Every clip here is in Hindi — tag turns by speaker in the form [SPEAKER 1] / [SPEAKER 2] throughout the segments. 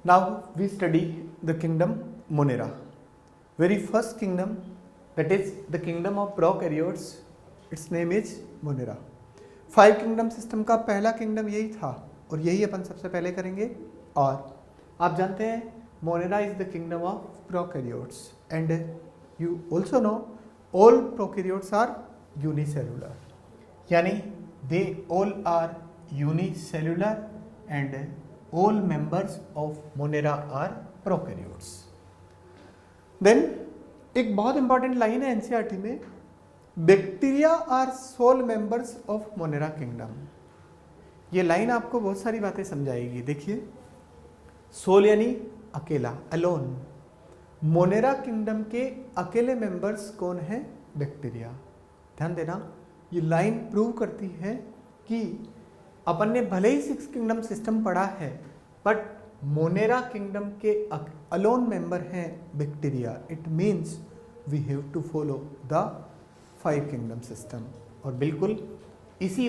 [SPEAKER 1] Now we study the kingdom Monera. Very first kingdom, that is the kingdom of prokaryotes, its name is Monera. 5 kingdom system का पहला kingdom यही था और यही अपन सबसे पहले करेंगे। और आप जानते हैं Monera is the kingdom of prokaryotes and you also know all prokaryotes are unicellular, यानी they all are unicellular and all members of Monera are prokaryotes. Then एक बहुत इंपॉर्टेंट लाइन है एनसीईआरटी में, bacteria are sole members of Monera kingdom. ये लाइन आपको बहुत सारी बातें समझाएगी। देखिए, सोल यानी अकेला, अलोन। मोनेरा किंगडम के अकेले मेंबर्स कौन है? बैक्टीरिया। ध्यान देना, ये लाइन प्रूव करती है कि अपन ने भले ही 6 किंगडम सिस्टम पढ़ा है, बट मोनेरा किंगडम के अलोन मेंबर हैं bacteria. It means we have to follow the 5 kingdom system. और बिल्कुल इसी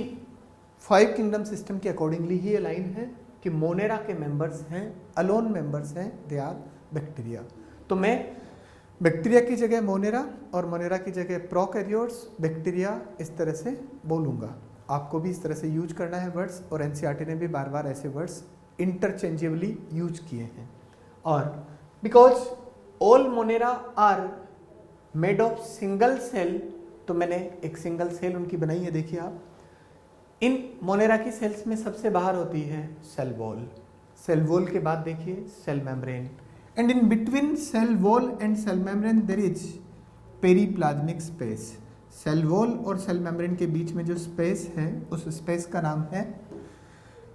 [SPEAKER 1] 5 किंगडम सिस्टम के अकॉर्डिंगली ही ये लाइन है कि मोनेरा के मेंबर्स हैं, अलोन मेंबर्स हैं, दे आर बैक्टीरिया। तो मैं बैक्टीरिया की जगह मोनेरा और मोनेरा की जगह प्रोकैरियोट्स, बैक्टीरिया इस तरह से बोलूँगा। आपको भी इस तरह से यूज करना है वर्ड्स, और एनसीईआरटी ने भी बार बार ऐसे वर्ड्स इंटरचेंजेबली यूज किए हैं। और because all Monera are made of single cell, तो मैंने एक सिंगल सेल उनकी बनाई है। देखिए आप, इन मोनेरा की सेल्स में सबसे बाहर होती है सेल वॉल, सेल वॉल के बाद देखिए cell membrane, and in between cell wall and cell membrane there is periplasmic space. Cell wall और सेल मेम्ब्रेन के बीच में जो स्पेस है, उस स्पेस का नाम है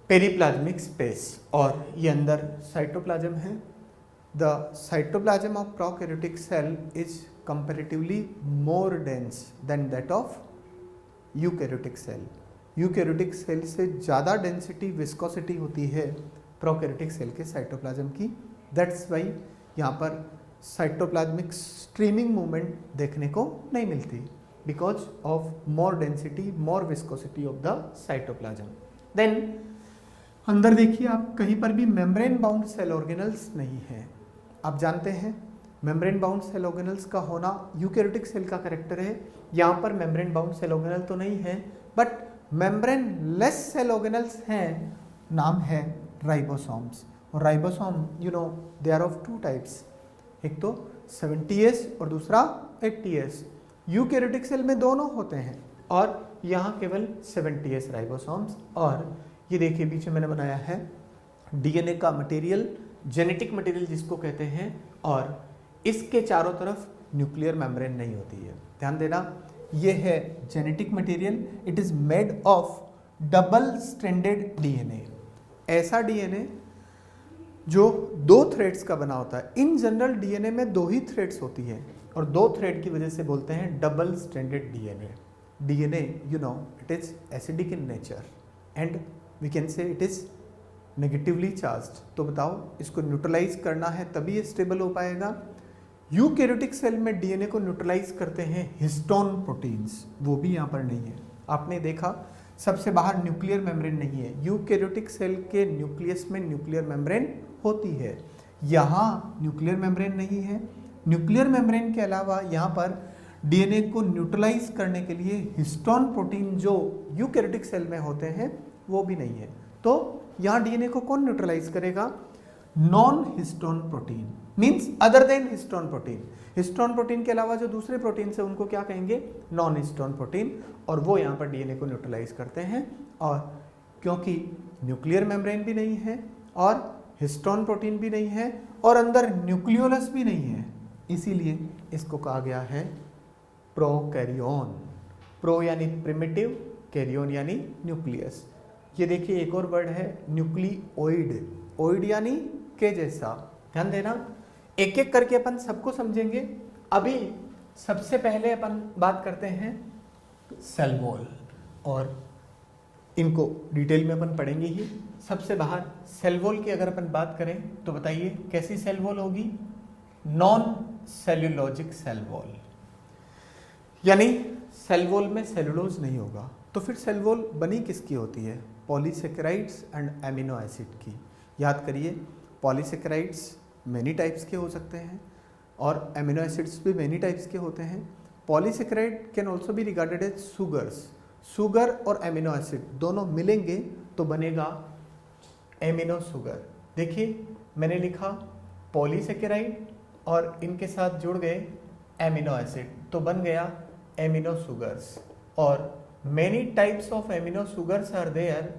[SPEAKER 1] पेरीप्लाज्मिक स्पेस। और ये अंदर साइटोप्लाज्म है। The cytoplasm of prokaryotic cell is comparatively more dense than that of eukaryotic cell. Eukaryotic cell से ज़्यादा डेंसिटी, विस्कोसिटी होती है प्रोकैरियोटिक सेल के साइटोप्लाज्म की। दैट्स वाई यहाँ पर साइटोप्लाज्मिक स्ट्रीमिंग मूवमेंट देखने को नहीं मिलती, because of more density, more viscosity of the cytoplasm. Then अंदर देखिए आप, कहीं पर भी मेम्ब्रेन बाउंड सेल ऑर्गेनल्स नहीं है। आप जानते हैं मेम्ब्रेन बाउंड सेल ऑर्गेनल्स का होना यूकैरियोटिक सेल का कैरेक्टर है। यहाँ पर मेम्ब्रेन बाउंड सेल ऑर्गेनल तो नहीं है, but membrane less cell organelles हैं। नाम है राइबोसोम्स। और ribosome you know they are of 2 types, एक तो 70S और दूसरा 80S। यूकैरियोटिक सेल में दोनों होते हैं और यहाँ केवल 70S राइबोसोम्स। और ये देखिए बीच में मैंने बनाया है डीएनए का मटेरियल, जेनेटिक मटेरियल जिसको कहते हैं, और इसके चारों तरफ न्यूक्लियर मेम्ब्रेन नहीं होती है। ध्यान देना, ये है genetic material. It is made of double stranded DNA, ऐसा डीएनए जो 2 थ्रेड्स का बना होता है। इन जनरल डीएनए में 2 ही थ्रेड्स होती है, और 2 थ्रेड की वजह से बोलते हैं double stranded DNA. DNA you know it is acidic in nature and we can say it is negatively charged. तो बताओ, इसको न्यूट्रलाइज करना है तभी ये स्टेबल हो पाएगा। यूकैरियोटिक सेल में डीएनए को न्यूट्रलाइज करते हैं हिस्टोन प्रोटीन्स, वो भी यहाँ पर नहीं है। आपने देखा सबसे बाहर न्यूक्लियर मेम्ब्रेन नहीं है। यूकैरियोटिक सेल के न्यूक्लियस में न्यूक्लियर मेम्ब्रेन होती है, यहाँ न्यूक्लियर मेम्ब्रेन नहीं है। न्यूक्लियर मेम्ब्रेन के अलावा यहाँ पर डीएनए को न्यूट्रलाइज करने के लिए हिस्टोन प्रोटीन जो यूकैरियोटिक सेल में होते हैं वो भी नहीं है। तो यहाँ डीएनए को कौन न्यूट्रलाइज करेगा? Non histone protein, means other than histone protein. Histone protein के अलावा जो दूसरे प्रोटीन है उनको क्या कहेंगे? Non histone protein. और वो यहाँ पर डीएनए को न्यूट्रलाइज करते हैं। और क्योंकि न्यूक्लियर मेम्ब्रेन भी नहीं है और हिस्टोन प्रोटीन भी नहीं है और अंदर न्यूक्लियोलस भी नहीं है, इसीलिए इसको कहा गया है प्रोकैरियोन। प्रो यानी प्रिमिटिव, कैरियोन यानी न्यूक्लियस। ये देखिए एक और वर्ड है न्यूक्लियोइड, ओइड यानी के जैसा। ध्यान देना, एक एक करके अपन सबको समझेंगे। अभी सबसे पहले अपन बात करते हैं सेल वॉल, और इनको डिटेल में अपन पढ़ेंगे ही। सबसे बाहर सेल वॉल की अगर अपन बात करें तो बताइए कैसी सेल वॉल होगी? नॉन सेल्यूलॉजिक सेल वॉल, यानी सेल वॉल में सेलुलोज नहीं होगा। तो फिर सेल वॉल बनी किसकी होती है? पॉलीसेकेराइड्स एंड एमिनो एसिड की। याद करिए, पॉलीसेकेराइड्स मेनी टाइप्स के हो सकते हैं और एमिनो एसिड्स भी मेनी टाइप्स के होते हैं। Polysaccharide can also be regarded as sugars. Sugar और एमिनो एसिड दोनों मिलेंगे तो बनेगा एमिनो शुगर। देखिए मैंने लिखा पॉलीसेकेराइड और इनके साथ जुड़ गए एमिनो एसिड तो बन गया एमिनो शुगर्स। और many types of amino sugars are there,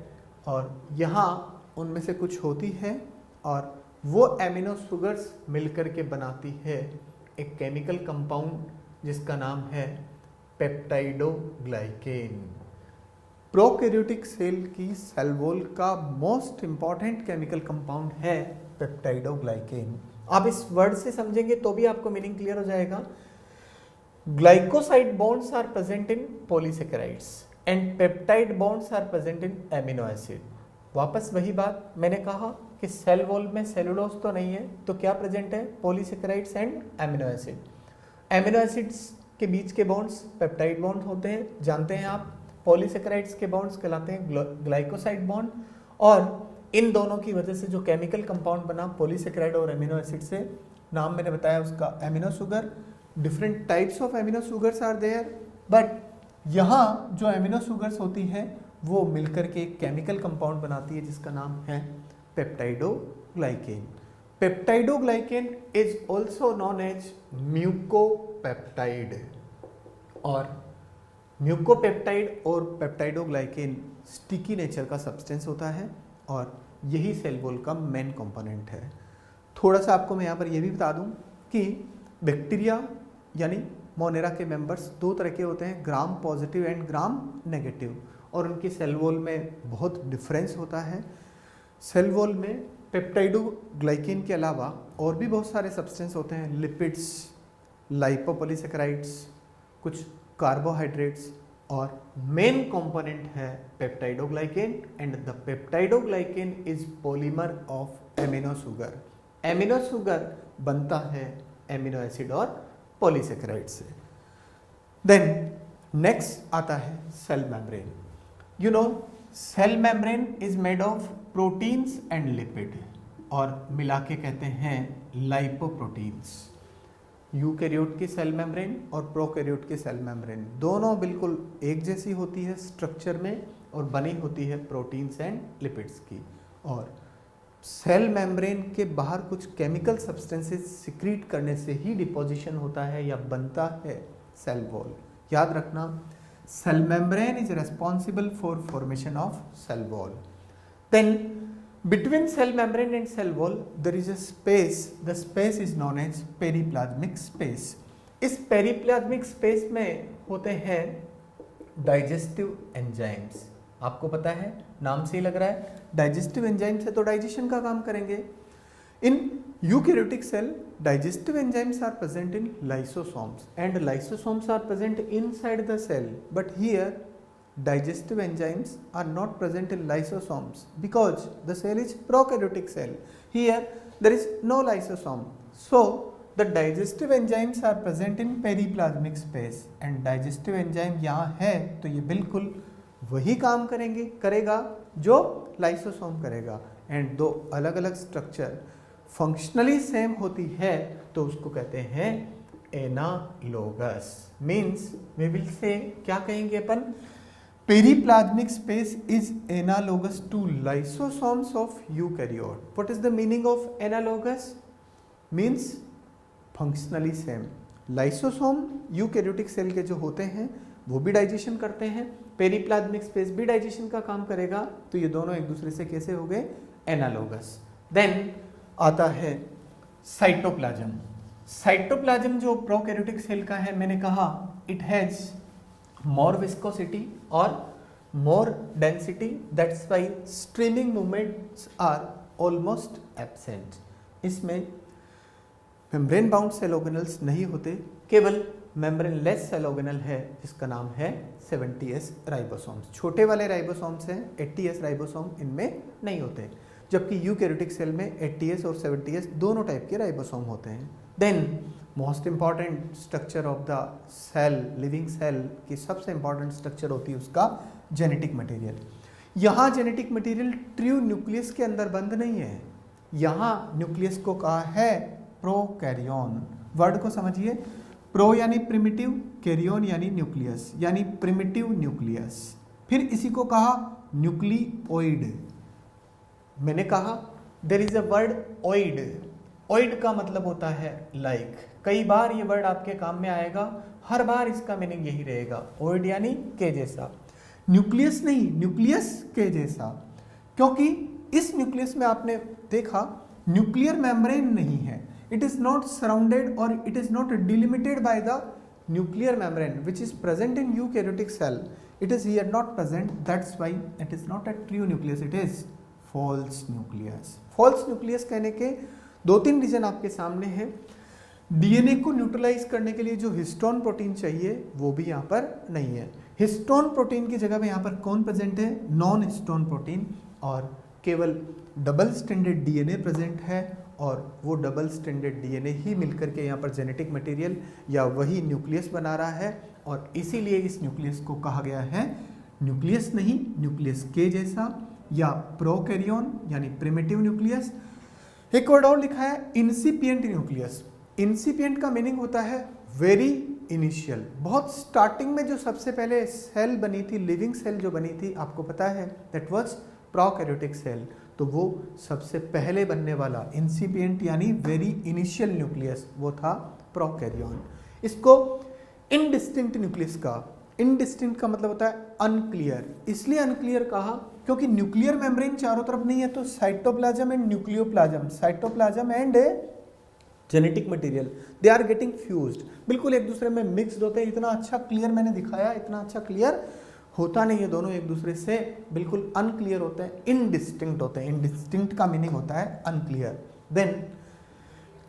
[SPEAKER 1] और यहाँ उनमें से कुछ होती है और वो एमिनो शुगर्स मिलकर के बनाती है एक केमिकल कंपाउंड जिसका नाम है पेप्टाइडोग्लाइकेन। प्रोकैरियोटिक सेल की सेल वॉल का मोस्ट इंपॉर्टेंट केमिकल कंपाउंड है पेप्टाइडोग्लाइकेन। आप इस वर्ड से समझेंगे तो भी आपको मीनिंग क्लियर हो जाएगा। Glycoside bonds are present in polysaccharides and peptide bonds are present in amino acid. वापस वही बात मैंने कहा कि सेल वॉल में सेलुलोज तो नहीं है तो क्या प्रेजेंट है, polysaccharides and amino acid. Amino acids के बीच के बॉन्ड्स पेप्टाइड बॉन्ड होते हैं, जानते हैं आप। पॉलीसेकेराइड्स के बॉन्ड्स कहलाते हैं ग्लाइकोसाइड बॉन्ड, और इन दोनों की वजह से जो केमिकल कंपाउंड बना पॉलीसेकेराइड और एमिनो एसिड से, नाम मैंने बताया उसका amino sugar. Different types of amino sugars are there, but यहाँ जो एमिनो शुगर्स होती है वो मिलकर के एक केमिकल कंपाउंड बनाती है जिसका नाम है peptidoglycan. Peptidoglycan is also known as mucopeptide, और म्यूकोपेप्टाइड और पेप्टाइडोग्लाइकेन स्टिकी नेचर का सब्सटेंस होता है और यही सेल वॉल का मेन कंपोनेंट है। थोड़ा सा आपको मैं यहाँ पर यह भी बता दूं कि बैक्टीरिया यानी मोनेरा के मेंबर्स दो तरह के होते हैं, gram positive and gram negative, और उनकी सेल वॉल में बहुत डिफरेंस होता है। सेल वॉल में पेप्टाइडोग्लाइकेन के अलावा और भी बहुत सारे सब्सटेंस होते हैं, लिपिड्स, लाइपोपॉलीसेकेराइड्स, कुछ कार्बोहाइड्रेट्स, और मेन कंपोनेंट है peptidoglycan and the peptidoglycan is polymer of amino sugar. Amino sugar बनता है एमिनो एसिड और पॉलीसेकेराइड से। देन नेक्स्ट आता है cell membrane. You know cell membrane is made of proteins and lipid, और मिला के कहते हैं लाइपोप्रोटीन्स। यूकैरियोट की सेल मेम्ब्रेन और प्रोकैरियोट की सेल मेम्ब्रेन दोनों बिल्कुल एक जैसी होती है स्ट्रक्चर में और बनी होती है प्रोटीन्स एंड लिपिड्स की, और सेल मेम्ब्रेन के बाहर कुछ केमिकल सब्सटेंसेस सिक्रीट करने से ही डिपोजिशन होता है या बनता है सेल वॉल। याद रखना, cell membrane is responsible for formation of cell wall. Then between cell membrane and cell wall there is a space, the space is known as periplasmic space। इस पेरिप्लाज्मिक स्पेस में होते हैं डाइजेस्टिव एंजाइम्स। आपको पता है, नाम से ही लग रहा है डाइजेस्टिव एंजाइम से तो डाइजेशन का काम करेंगे। In eukaryotic cell digestive enzymes are present in lysosomes and lysosomes are present inside the cell, but here digestive enzymes are not present in lysosomes because the cell is prokaryotic cell. Here there is no lysosome, so the digestive enzymes are present in periplasmic space and digestive enzyme यहाँ है तो ये बिल्कुल वही काम करेगा जो लाइसोसोम करेगा। एंड दो अलग अलग स्ट्रक्चर फंक्शनली सेम होती है तो उसको कहते हैं analogous. Means we will say क्या कहेंगे अपन, Periplasmic space is analogous to lysosomes of eukaryote. What is the meaning of analogous? Means functionally same. Lysosome eukaryotic cell के जो होते हैं वो भी डाइजेशन करते हैं, पेरिप्लाज्मिक स्पेस भी डाइजेशन का काम करेगा, तो ये दोनों एक दूसरे से कैसे हो गए, एनालोगस। देन आता है साइटोप्लाज्म। साइटोप्लाज्म जो प्रोकैरियोटिक सेल का है, मैंने कहा it has more viscosity or more density, that's why streaming movements are almost absent। इसमें membrane bound cell organelles नहीं होते, केवल membrane less cell organelle है जिसका नाम है 70S राइबोसोम्स। छोटे वाले राइबोसोम्स हैं, 80S राइबोसोम इनमें नहीं होते, जबकि यूकैरियोटिक सेल में 80S और 70S दोनों टाइप के राइबोसोम होते हैं। Then most important structure of the cell, living cell की सबसे इंपॉर्टेंट स्ट्रक्चर होती है उसका जेनेटिक मटेरियल। यहाँ जेनेटिक मटेरियल ट्रू न्यूक्लियस के अंदर बंद नहीं है, यहाँ न्यूक्लियस को कहा है प्रोकैरियोन। वर्ड को समझिए, प्रो यानी प्रिमिटिव, कैरियोन यानी न्यूक्लियस, यानी प्रिमिटिव न्यूक्लियस। फिर इसी को कहा न्यूक्लियोइड। मैंने कहा देयर इज अ वर्ड ओइड। ओइड का मतलब होता है लाइक। कई बार ये वर्ड आपके काम में आएगा, हर बार इसका मीनिंग यही रहेगा, ओइड यानी के जैसा। न्यूक्लियस नहीं, न्यूक्लियस के जैसा, क्योंकि इस न्यूक्लियस में आपने देखा न्यूक्लियर मेम्ब्रेन नहीं है। इट इज नॉट सराउंडेड और it is not delimited by the nuclear membrane which is present in eukaryotic cell. It is here not present, that's why it is not a true nucleus, it is false nucleus. False nucleus कहने के दो तीन रीजन आपके सामने हैं। डीएनए को न्यूट्रलाइज करने के लिए जो हिस्टोन प्रोटीन चाहिए वो भी यहाँ पर नहीं है। हिस्टोन प्रोटीन की जगह में यहाँ पर कौन प्रेजेंट है? नॉन हिस्टोन प्रोटीन, और केवल डबल स्ट्रैंडेड डीएनए प्रेजेंट है, और वो डबल स्ट्रैंडेड डीएनए ही मिलकर के यहाँ पर जेनेटिक मटेरियल या वही न्यूक्लियस बना रहा है, और इसीलिए इस न्यूक्लियस को कहा गया है न्यूक्लियस नहीं, न्यूक्लियस के जैसा या प्रोकैरियोन यानी प्रिमिटिव न्यूक्लियस। एक वर्ड और लिखा है इंसिपिएंट न्यूक्लियस। इंसिपिएंट का मीनिंग होता है वेरी इनिशियल, बहुत स्टार्टिंग में जो सबसे पहले सेल बनी थी, लिविंग सेल जो बनी थी, आपको पता है दैट वाज प्रोकैरियोटिक सेल। तो वो सबसे पहले बनने वाला इंसिपिएंट यानी वेरी इनिशियल न्यूक्लियस वो था प्रोकैरियोन। इसको इनडिस्टिंक्ट न्यूक्लियस का, इनडिस्टिंक्ट का मतलब होता है अनक्लियर। इसलिए अनक्लियर कहा क्योंकि न्यूक्लियर मेम्ब्रेन चारों तरफ नहीं है, तो cytoplasm and nucleoplasm, cytoplasm and genetic material they are getting fused, बिल्कुल एक दूसरे में मिक्स्ड होते हैं। इतना अच्छा क्लियर मैंने दिखाया, इतना अच्छा क्लियर होता नहीं है, दोनों एक दूसरे से बिल्कुल अनक्लियर होते हैं, इनडिस्टिंक्ट होते हैं। इनडिस्टिंक्ट का मीनिंग होता है अनक्लियर। देन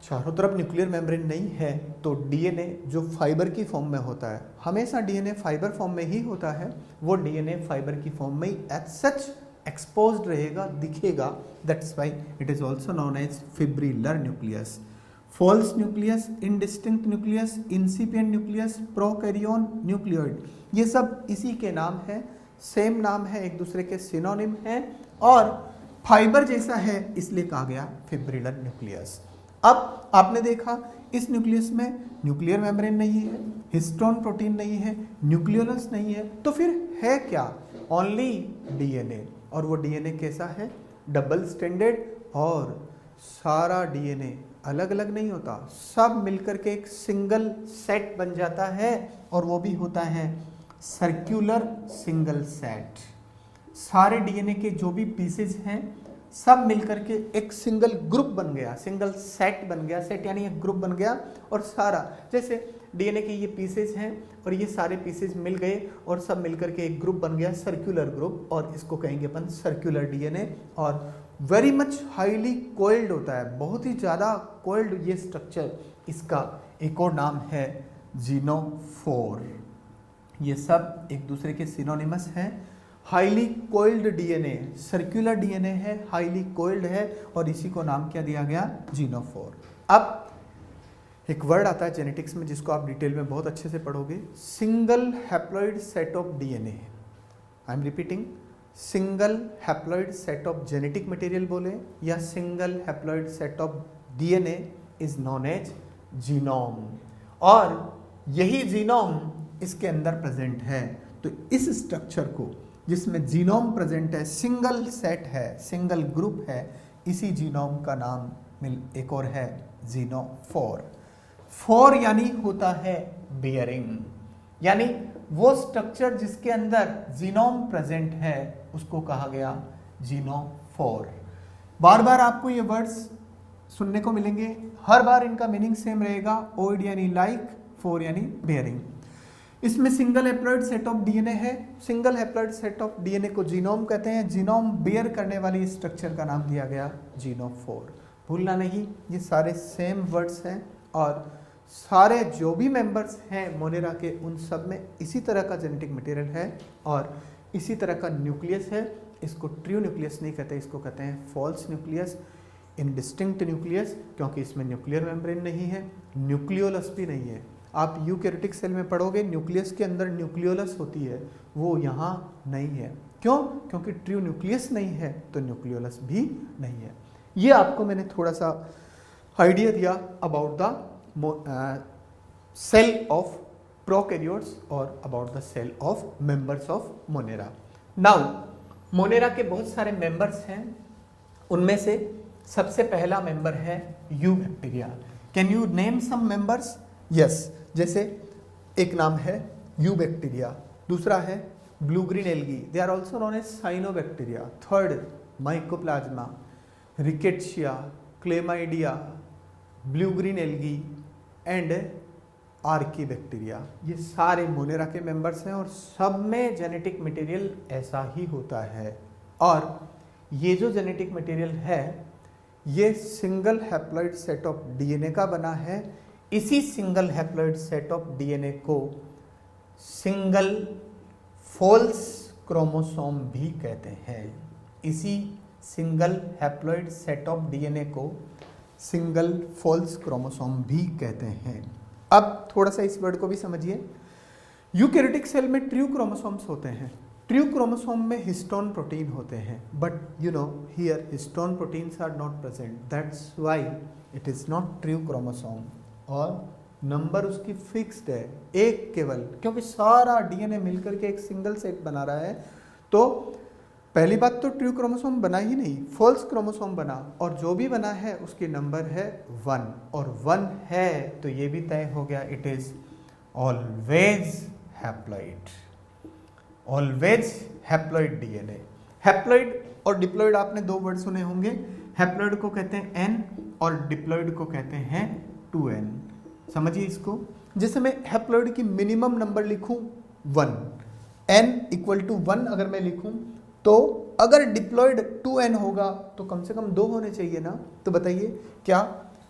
[SPEAKER 1] चारों तरफ न्यूक्लियर मेम्ब्रेन नहीं है, तो डीएनए जो फाइबर की फॉर्म में होता है, हमेशा डीएनए फाइबर फॉर्म में ही होता है, वो डीएनए फाइबर की फॉर्म में ही एज सच एक्सपोज्ड रहेगा, दिखेगा। That's why it is also known as fibrillar nucleus. False nucleus, indistinct nucleus, incipient nucleus, prokaryon, nucleoid, ये सब इसी के नाम है, सेम नाम है, एक दूसरे के सिनोनिम है, और फाइबर जैसा है इसलिए कहा गया फिब्रिलर न्यूक्लियस। अब आपने देखा इस न्यूक्लियस में न्यूक्लियर मेम्ब्रेन नहीं है, हिस्टोन प्रोटीन नहीं है, न्यूक्लियोलस नहीं है, तो फिर है क्या? Only DNA. और वो डीएनए कैसा है? डबल स्ट्रैंडेड, और सारा डीएनए अलग अलग नहीं होता, सब मिलकर के एक सिंगल सेट बन जाता है, और वो भी होता है सर्कुलर सिंगल सेट। सारे डीएनए के जो भी पीसेज हैं सब मिलकर के एक सिंगल ग्रुप बन गया, सिंगल सेट बन गया, सेट यानी एक ग्रुप बन गया, और सारा जैसे डीएनए के ये पीसेज हैं और ये सारे पीसेज मिल गए और सब मिलकर के एक ग्रुप बन गया, सर्कुलर ग्रुप, और इसको कहेंगे अपन सर्कुलर डीएनए। और वेरी मच हाईली कोइल्ड होता है, बहुत ही ज़्यादा कोइल्ड ये स्ट्रक्चर, इसका एक और नाम है जीनोफोर। ये सब एक दूसरे के सिनोनिमस हैं। Highly coiled DNA, circular DNA है, हाईली कोइल्ड है, और इसी को नाम क्या दिया गया? जीनोफोर। अब एक वर्ड आता है जेनेटिक्स में जिसको आप डिटेल में बहुत अच्छे से पढ़ोगे, single haploid set of DNA. I am repeating, single haploid set of genetic material बोले या single haploid set of DNA is known as genome, और यही जीनोम इसके अंदर प्रेजेंट है। तो इस स्ट्रक्चर को जिसमें जीनोम प्रेजेंट है, सिंगल सेट है, सिंगल ग्रुप है, इसी जीनोम का नाम एक और है जीनोफोर। फोर यानी होता है बेयरिंग, यानी वो स्ट्रक्चर जिसके अंदर जीनोम प्रेजेंट है उसको कहा गया जीनोफोर। बार बार आपको ये वर्ड्स सुनने को मिलेंगे, हर बार इनका मीनिंग सेम रहेगा, ओइड यानी लाइक, फोर यानी बेयरिंग। इसमें single haploid set of DNA है, single haploid set of DNA को जीनोम कहते हैं, जीनोम बेयर करने वाली स्ट्रक्चर का नाम दिया गया जीनोफोर। भूलना नहीं, ये सारे सेम वर्ड्स हैं, और सारे जो भी मेंबर्स हैं मोनेरा के उन सब में इसी तरह का जेनेटिक मटेरियल है और इसी तरह का न्यूक्लियस है। इसको ट्रू न्यूक्लियस नहीं कहते, इसको कहते हैं फॉल्स न्यूक्लियस, इनडिस्टिंक्ट न्यूक्लियस, क्योंकि इसमें न्यूक्लियर मेम्ब्रेन नहीं है, न्यूक्लियोलस भी नहीं है। आप यूकैरियोटिक सेल में पढ़ोगे न्यूक्लियस के अंदर न्यूक्लियोलस होती है, वो यहाँ नहीं है। क्यों? क्योंकि ट्रू न्यूक्लियस नहीं है तो न्यूक्लियोलस भी नहीं है। ये आपको मैंने थोड़ा सा आइडिया दिया about the cell of prokaryotes और about the cell of members of Monera. Now Monera के बहुत सारे मेंबर्स हैं, उनमें से सबसे पहला मेंबर है eubacteria. Can you name some members? Yes, जैसे एक नाम है यू बैक्टीरिया, दूसरा है blue green algae, they are also known as cyanobacteria, third mycoplasma, rickettsia, chlamydia, blue green algae and archaebacteria. ये सारे मोनेरा के मेंबर्स हैं और सब में जेनेटिक मटेरियल ऐसा ही होता है। और ये जो जेनेटिक मटेरियल है ये single haploid set of DNA का बना है। इसी single haploid set of DNA को सिंगल फॉल्स क्रोमोसोम भी कहते हैं। इसी single haploid set of DNA को सिंगल फॉल्स क्रोमोसोम भी कहते हैं। अब थोड़ा सा इस वर्ड को भी समझिए। यूकैरियोटिक सेल में ट्रू क्रोमोसोम्स होते हैं। ट्रू क्रोमोसोम में हिस्टोन प्रोटीन होते हैं, but you know here histone proteins are not present, that's why it is not true chromosome. और नंबर उसकी फिक्स्ड है, एक केवल, क्योंकि सारा डीएनए मिलकर के एक सिंगल सेट बना रहा है। तो पहली बात तो ट्रू क्रोमोसोम बना ही नहीं, फॉल्स क्रोमोसोम बना, और जो भी बना है उसकी नंबर है 1, और 1 है तो ये भी तय हो गया it is always haploid. Always haploid DNA. Haploid और डिप्लॉइड आपने दो वर्ड सुने होंगे। हैप्लॉइड को कहते हैं N और डिप्लॉइड को कहते हैं 2N। समझिए इसको। जैसे मैं हैप्लॉइड की मिनिमम नंबर लिखूं 1, N इक्वल टू 1 अगर मैं लिखूं, तो अगर डिप्लॉइड 2N होगा तो कम से कम 2 होने चाहिए ना। तो बताइए क्या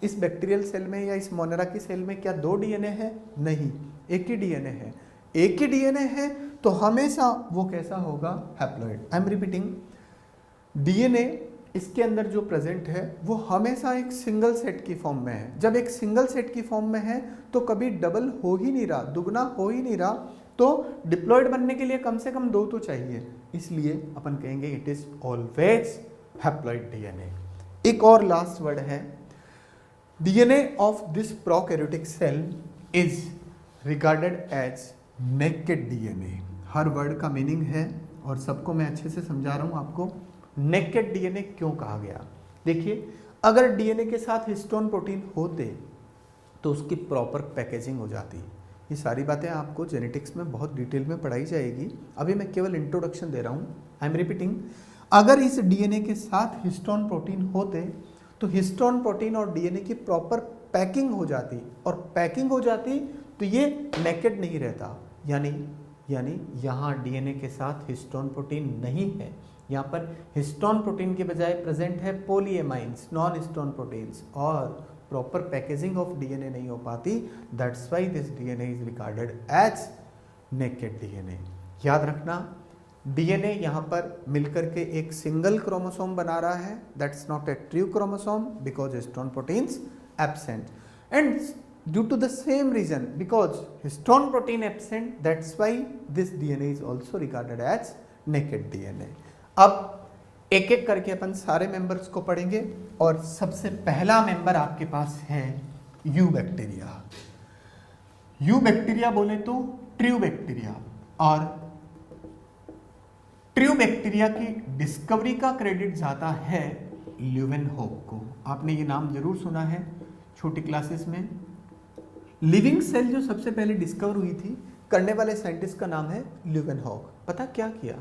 [SPEAKER 1] इस बैक्टीरियल सेल में या इस मोनेरा की सेल में क्या 2 डीएनए है? नहीं, एक ही डीएनए है। एक ही डीएनए है तो हमेशा वो कैसा होगा? Haploid. I am repeating, DNA इसके अंदर जो प्रेजेंट है वो हमेशा एक सिंगल सेट की फॉर्म में है। जब एक सिंगल सेट की फॉर्म में है तो कभी डबल हो ही नहीं रहा, दुगना हो ही नहीं रहा, तो डिप्लॉइड बनने के लिए कम से कम 2 तो चाहिए। इसलिए अपन कहेंगे it is always haploid DNA. एक और लास्ट वर्ड है, DNA of this prokaryotic cell is regarded as naked DNA. हर वर्ड का मीनिंग है और सबको मैं अच्छे से समझा रहा हूं आपको। नेकेड डीएनए क्यों कहा गया? देखिए, अगर डीएनए के साथ हिस्टोन प्रोटीन होते तो उसकी प्रॉपर पैकेजिंग हो जाती। ये सारी बातें आपको जेनेटिक्स में बहुत डिटेल में पढ़ाई जाएगी, अभी मैं केवल इंट्रोडक्शन दे रहा हूँ। आई एम रिपीटिंग, अगर इस डीएनए के साथ हिस्टोन प्रोटीन होते तो हिस्टोन प्रोटीन और डीएनए की प्रॉपर पैकिंग हो जाती, और पैकिंग हो जाती तो ये नेकेड नहीं रहता। यानी यहाँ डीएनए के साथ हिस्टोन प्रोटीन नहीं है, यहाँ पर हिस्टोन प्रोटीन के बजाय प्रेजेंट है पोलीएमाइंस, नॉन हिस्टोन प्रोटीन्स, और प्रॉपर पैकेजिंग ऑफ डीएनए नहीं हो पाती। That's why this DNA is regarded as naked DNA. याद रखना, डीएनए यहाँ पर मिलकर के एक सिंगल क्रोमोसोम बना रहा है, that's not a true chromosome because histone proteins absent, and due to the same reason because histone protein absent, that's why this DNA is also regarded as naked DNA। अब एक एक करके अपन सारे मेंबर्स को पढ़ेंगे और सबसे पहला मेंबर आपके पास है यू बैक्टीरिया। यू बैक्टीरिया बोले तो ट्रू बैक्टीरिया, और ट्रू बैक्टीरिया की डिस्कवरी का क्रेडिट जाता है ल्यूवेनहॉक को। आपने ये नाम जरूर सुना है छोटी क्लासेस में। लिविंग सेल जो सबसे पहले डिस्कवर हुई थी, करने वाले साइंटिस्ट का नाम है ल्यूवेनहॉक। पता क्या किया,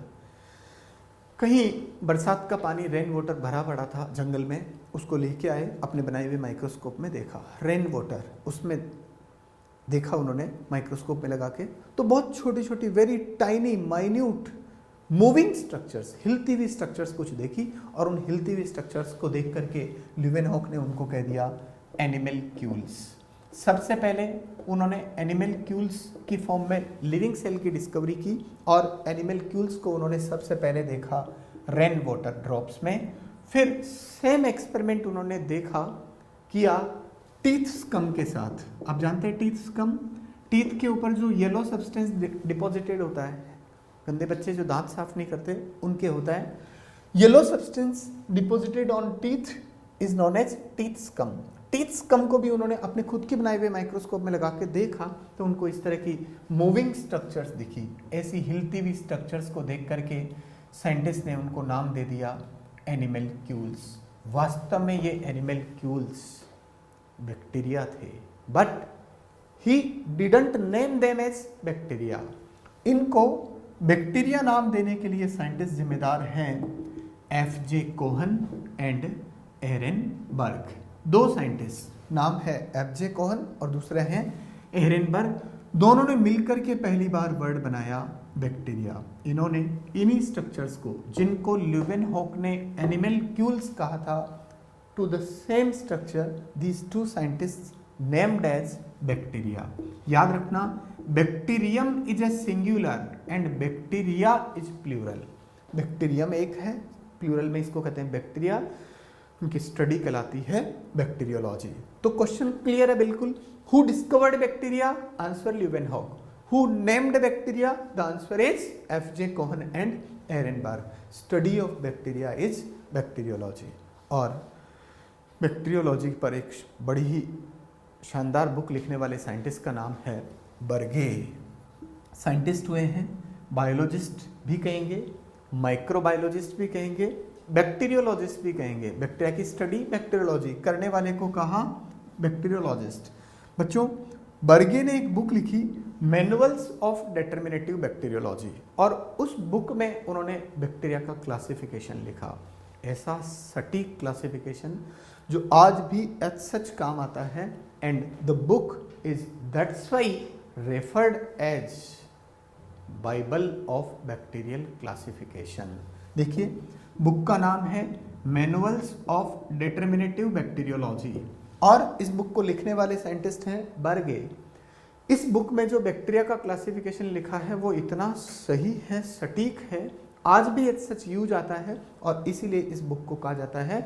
[SPEAKER 1] कहीं बरसात का पानी, रेन वाटर भरा पड़ा था जंगल में, उसको लेके आए, अपने बनाए हुए माइक्रोस्कोप में देखा रेन वाटर, उसमें देखा उन्होंने माइक्रोस्कोप में लगा के, तो बहुत छोटी छोटी very tiny minute moving structures, हिलती हुई स्ट्रक्चर्स कुछ देखी, और उन हिलती हुई स्ट्रक्चर्स को देख करके ल्यूवेनहॉक ने उनको कह दिया एनिमलक्यूल्स। सबसे पहले उन्होंने एनिमलक्यूल्स की फॉर्म में लिविंग सेल की डिस्कवरी की, और एनिमलक्यूल्स को उन्होंने सबसे पहले देखा रेन वाटर ड्रॉप्स में। फिर सेम एक्सपेरिमेंट उन्होंने किया टीथ स्कम के साथ। आप जानते हैं टीथ स्कम, टीथ के ऊपर जो येलो सब्सटेंस डिपॉजिटेड होता है, गंदे बच्चे जो दांत साफ नहीं करते उनके होता है yellow substance deposited on teeth, is known as teeth scum. Teeth scum को भी उन्होंने अपने खुद के बनाए हुए माइक्रोस्कोप में लगा के देखा तो उनको इस तरह की मूविंग स्ट्रक्चर्स दिखी। ऐसी हिलती हुई स्ट्रक्चर्स को देख करके साइंटिस्ट ने उनको नाम दे दिया एनिमलक्यूल्स। वास्तव में ये एनिमलक्यूल्स बैक्टीरिया थे, but he didn't name them as bacteria. इनको बैक्टीरिया नाम देने के लिए साइंटिस्ट जिम्मेदार हैं F.J. Cohn and Ehrenberg. दो साइंटिस्ट, नाम है F.J. कोहन और दूसरे हैं एरेनबर्ग। दोनों ने मिलकर के पहली बार वर्ड बनाया बैक्टीरिया। इन्होंने इन्हीं स्ट्रक्चर्स को, जिनको ल्यूवेनहॉक ने एनिमलक्यूल्स कहा था, to the same structure these two scientists named as bacteria. याद रखना, bacterium is a singular and bacteria is plural. Bacterium एक है, प्लूरल में इसको कहते हैं बैक्टीरिया। उनकी स्टडी कहलाती है बैक्टीरियोलॉजी। तो क्वेश्चन क्लियर है बिल्कुल। Who discovered bacteria? Answer Leeuwenhoek. Who named bacteria? The answer is F.J. Cohn and Ehrenberg. Study of bacteria is bacteriology. और बैक्टीरियोलॉजी पर एक बड़ी ही शानदार बुक लिखने वाले साइंटिस्ट का नाम है बर्गे। साइंटिस्ट हुए हैं, बायोलॉजिस्ट भी कहेंगे, माइक्रोबायोलॉजिस्ट भी कहेंगे, बैक्टीरियोलॉजिस्ट भी कहेंगे। बैक्टीरिया की स्टडी बैक्टीरियोलॉजी करने वाले को कहा बैक्टीरियोलॉजिस्ट। बच्चों, बर्गे ने एक बुक लिखी मैनुअल्स ऑफ डिटरमिनेटिव बैक्टीरियोलॉजी, और उस बुक में उन्होंने बैक्टीरिया का क्लासिफिकेशन लिखा। ऐसा सटीक क्लासिफिकेशन जो आज भी एज सच काम आता है। And the book is that's why referred as bible of bacterial classification. देखिए, बुक का नाम है मैनुअल्स ऑफ डिटरमिनेटिव बैक्टीरियोलॉजी, और इस बुक को लिखने वाले साइंटिस्ट हैं बर्गे। इस बुक में जो बैक्टीरिया का क्लासिफिकेशन लिखा है वो इतना सही है, सटीक है, आज भी एज सच यूज आता है, और इसीलिए इस बुक को कहा जाता है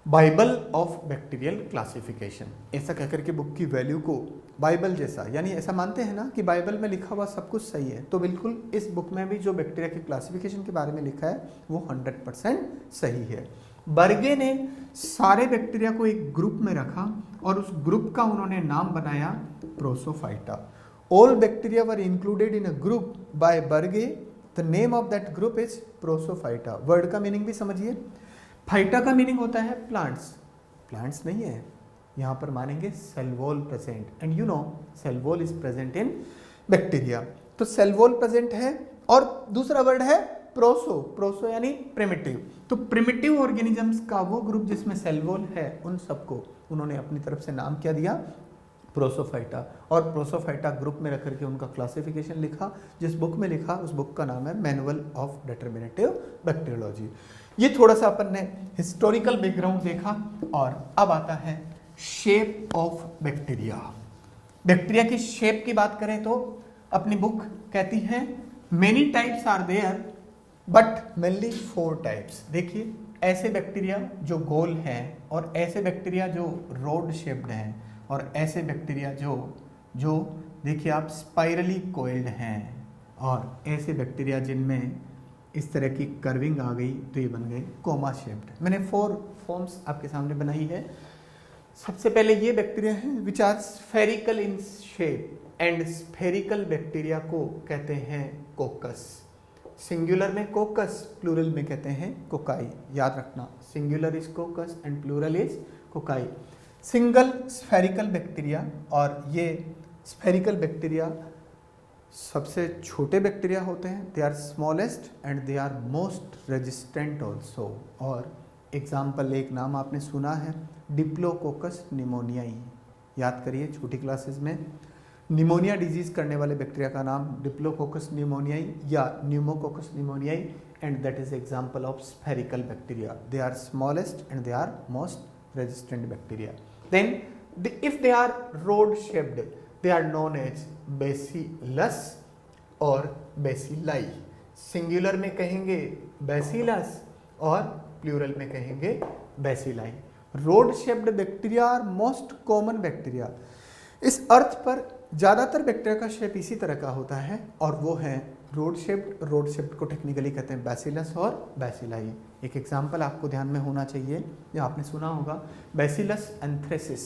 [SPEAKER 1] बाइबल ऑफ बैक्टीरियल क्लासिफिकेशन। ऐसा कहकर के बुक की वैल्यू को बाइबल जैसा, यानी ऐसा मानते हैं ना कि बाइबल में लिखा हुआ सब कुछ सही है, तो बिल्कुल इस बुक में भी जो बैक्टीरिया के क्लासिफिकेशन के बारे में लिखा है वो 100% सही है। बर्गे ने सारे बैक्टीरिया को एक ग्रुप में रखा और उस ग्रुप का उन्होंने नाम बनाया prosophyta. All bacteria were included in a group by Bergey. The name of that group is prosophyta. Word का मीनिंग भी समझिए। फाइटा का मीनिंग होता है प्लांट्स। प्लांट्स नहीं है, यहाँ पर मानेंगे cell wall present, and you know cell wall is present in bacteria. तो सेल वॉल प्रेजेंट है, और दूसरा वर्ड है प्रोसो। प्रोसो यानी प्रिमिटिव। तो प्रिमिटिव ऑर्गेनिजम्स का वो ग्रुप जिसमें सेल वॉल है, उन सबको उन्होंने अपनी तरफ से नाम क्या दिया? प्रोसोफाइटा। और प्रोसोफाइटा ग्रुप में रख करके उनका क्लासिफिकेशन लिखा। जिस बुक में लिखा उस बुक का नाम है मैनुअल ऑफ डिटरमिनेटिव बैक्टीरियोलॉजी। ये थोड़ा सा अपन ने हिस्टोरिकल बैकग्राउंड देखा, और अब आता है शेप ऑफ बैक्टीरिया। बैक्टीरिया की शेप की बात करें तो अपनी बुक कहती है many types are there but mainly 4 types. देखिए, ऐसे बैक्टीरिया जो गोल हैं, और ऐसे बैक्टीरिया जो रोड शेप्ड हैं, और ऐसे बैक्टीरिया जो देखिए आप स्पाइरली कोइल्ड हैं, और ऐसे बैक्टीरिया जिनमें इस तरह की कर्विंग आ गई तो ये बन गए कोमा शेप्ड। मैंने 4 फॉर्म्स आपके सामने बनाई है। सबसे पहले ये बैक्टीरिया हैं which are spherical in shape, and spherical bacteria को कहते हैं कोकस। सिंगुलर में कोकस, प्लूरल में कहते हैं कोकाई। याद रखना, singular is coccus and plural is cocci. Single spherical bacteria, और ये स्फेरिकल बैक्टीरिया सबसे छोटे बैक्टीरिया होते हैं। They are smallest and they are most resistant also. और एग्जाम्पल, एक नाम आपने सुना है, डिप्लोकोकस निमोनियाई। याद करिए छोटी क्लासेस में, निमोनिया डिजीज करने वाले बैक्टीरिया का नाम डिप्लोकोकस निमोनियाई या pneumococcus pneumoniae, and that is example of spherical bacteria. They are smallest and they are most resistant bacteria. Then if they are rod shaped, they are known as bacillus और bacilli। सिंगुलर में कहेंगे bacillus और प्लूरल में कहेंगे bacilli। Rod shaped bacteria are most common bacteria. इस अर्थ पर ज़्यादातर बैक्टीरिया का शेप इसी तरह का होता है, और वो है रोड शेप्ड को टेक्निकली कहते हैं बैसिलस और बैसिलाई। एक एग्जांपल आपको ध्यान में होना चाहिए, या आपने सुना होगा, bacillus anthracis,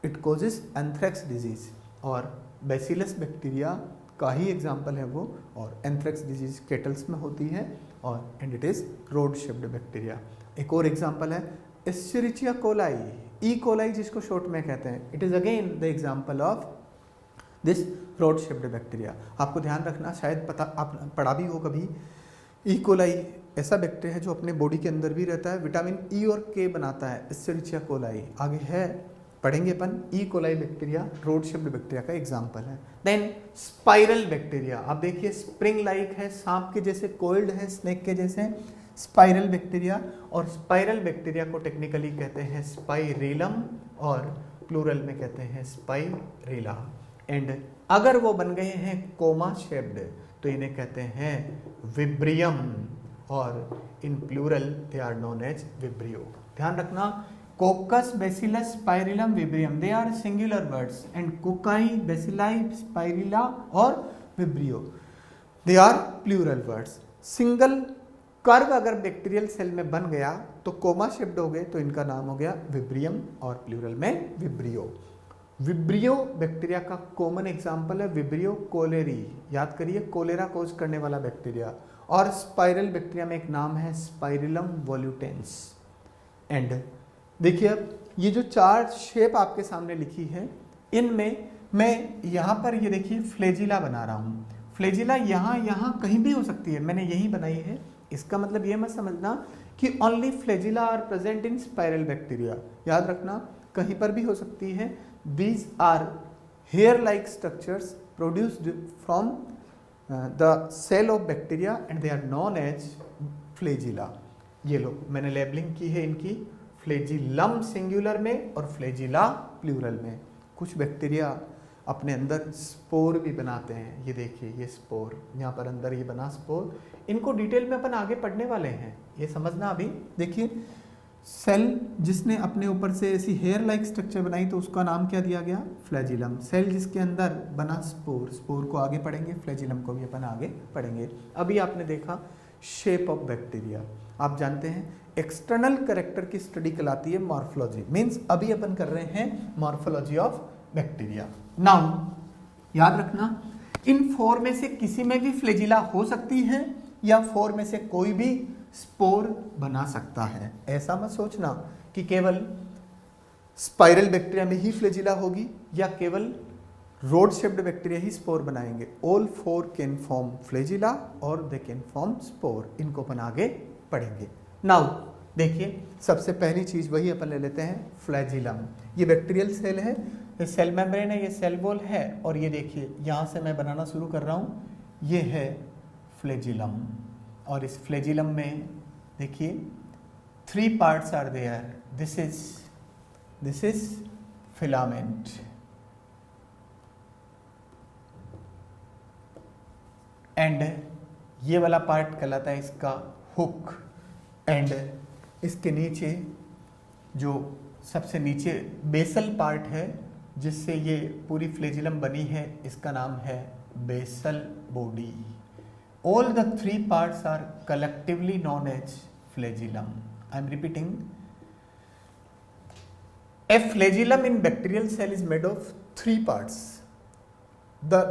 [SPEAKER 1] it causes anthrax disease, और बैसिलस बैक्टीरिया का ही एग्जांपल है वो, और एंथ्रेक्स डिजीज केटल्स में होती है, और and it is road shaped bacteria. एक और एग्जांपल है एस्चेरिचिया कोलाई, ई कोलाई जिसको शॉर्ट में कहते हैं, it is again the example of this road shaped bacteria. आपको ध्यान रखना, शायद पता आप पढ़ा भी हो कभी, ई कोलाई ऐसा बैक्टीरिया है जो अपने बॉडी के अंदर भी रहता है, विटामिन ई और के बनाता है, एस्चेरिचिया कोलाई आगे है, पढ़ेंगे अपन। E coli bacteria rod shaped bacteria का एग्जांपल है। देन स्पाइरल बैक्टीरिया, आप देखिए स्प्रिंग लाइक है, सांप के जैसे कोइल्ड है, स्नेक के जैसे, स्पाइरल बैक्टीरिया, और स्पाइरल बैक्टीरिया को टेक्निकली कहते हैं स्पाइरेलम, और प्लूरल में कहते हैं स्पाइरेला। एंड अगर वो बन गए हैं कोमा शेप्ड तो इन्हें कहते हैं विब्रियम, और in plural they are known as vibrio. ध्यान रखना, coccus, bacillus, spirillum, vibrium, they are singular words, and cocci, bacilli, spirilla और vibrio they are plural words. Single curve अगर बैक्टीरियल सेल में बन गया तो कोमा शेप्ड हो गए, तो इनका नाम हो गया विब्रियम, और प्लूरल में विब्रियो। विब्रियो बैक्टीरिया का कॉमन एग्जाम्पल है विब्रियो कोलेरी, याद करिए कोलेरा कोज करने वाला बैक्टीरिया। और स्पाइरल बैक्टीरिया में एक नाम है स्पाइरिलम वोल्यूटेंस। एंड देखिए अब ये जो चार शेप आपके सामने लिखी है, इनमें मैं यहाँ पर ये देखिए फ्लेजिला बना रहा हूँ। फ्लेजिला यहाँ कहीं भी हो सकती है, मैंने यही बनाई है। इसका मतलब ये मत समझना कि only flagella are present in spiral bacteria, याद रखना कहीं पर भी हो सकती है। These are hair-like structures produced from the cell of bacteria and they are known as flagella। ये लो मैंने लेबलिंग की है इनकी, फ्लेजिलम सिंगुलर में और फ्लेजिला प्लूरल में। कुछ बैक्टीरिया अपने अंदर स्पोर भी बनाते हैं, ये देखिए ये स्पोर, यहाँ पर अंदर ये बना स्पोर। इनको डिटेल में अपन आगे पढ़ने वाले हैं, ये समझना। अभी देखिए सेल जिसने अपने ऊपर से ऐसी हेयर लाइक स्ट्रक्चर बनाई तो उसका नाम क्या दिया गया, फ्लैजिलम। सेल जिसके अंदर बना स्पोर, स्पोर को आगे पढ़ेंगे, फ्लैजिलम को भी अपन आगे पढ़ेंगे। अभी आपने देखा शेप ऑफ बैक्टीरिया, आप जानते हैं एक्सटर्नल कैरेक्टर की स्टडी कहलाती है मॉर्फोलॉजी, मींस अभी अपन कर रहे हैं मॉर्फोलॉजी ऑफ बैक्टीरिया। नाउ याद रखना, इन फोर में से किसी में भी फ्लैजिला हो सकती है, या फोर में से कोई भी स्पोर बना सकता है। ऐसा मत सोचना कि केवल स्पाइरल बैक्टीरिया में ही फ्लैजिला होगी या केवल रोड शेप्ड बैक्टीरिया ही स्पोर बनाएंगे। All four can form flagella और दे कैन फॉर्म स्पोर। इनको अपन आगे पढ़ेंगे। नाउ देखिए सबसे पहली चीज वही अपन ले लेते हैं फ्लैजिलम। ये बैक्टीरियल सेल है, ये सेल मेम्ब्रेन है, ये सेल वॉल है, और ये देखिए यहां से मैं बनाना शुरू कर रहा हूं, ये है फ्लैजिलम। और इस फ्लैजिलम में देखिए 3 parts are there, this is filament, and ये वाला पार्ट कहलाता है इसका हुक, एंड इसके नीचे जो सबसे नीचे बेसल पार्ट है जिससे ये पूरी फ्लैजिलम बनी है, इसका नाम है basal body. All the 3 parts are collectively known as flagellum. I am repeating. A flagellum in bacterial cell is made of 3 parts. The